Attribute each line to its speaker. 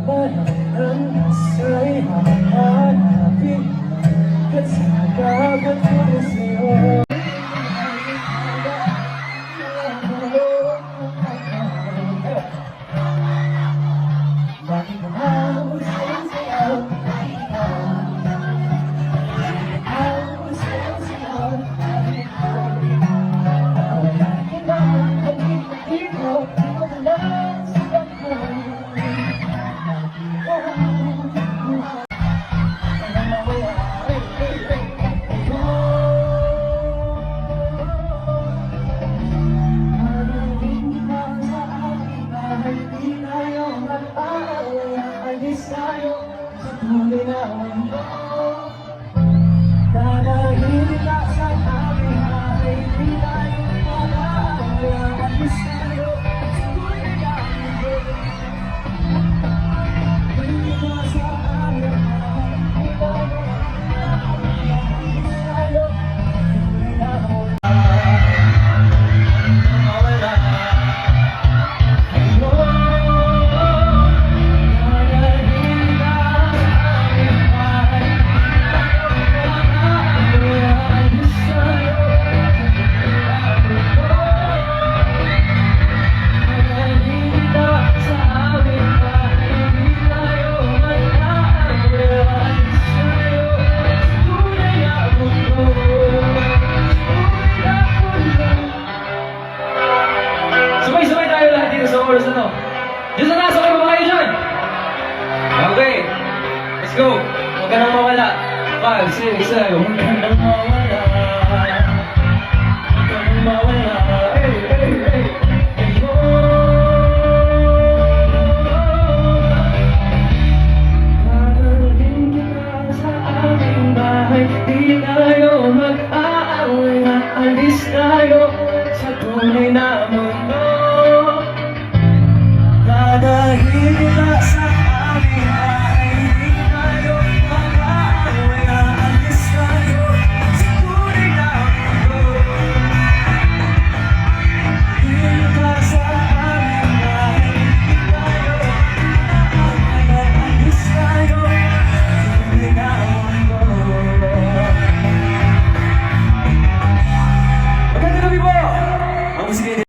Speaker 1: Parang asa'y hahanapin at sagagat ko na sa'yo. Bakit mo ako sa'yo? Sa'yo, sa tuloy na mundo dahil ka sa aking ay di tayo mag-aawa sa'yo, sa tuloy na mundo dahil ka sa aking ay di tayo mag-aawa sa'yo, sa tuloy na mundo. Sabay-sabay tayo lahat dito sa oras na to. Diyos na nasa kayo ba kayo dyan? Okay, let's go. Huwag ka nang mawala. 5, 6, 7. Huwag ka nang mawala.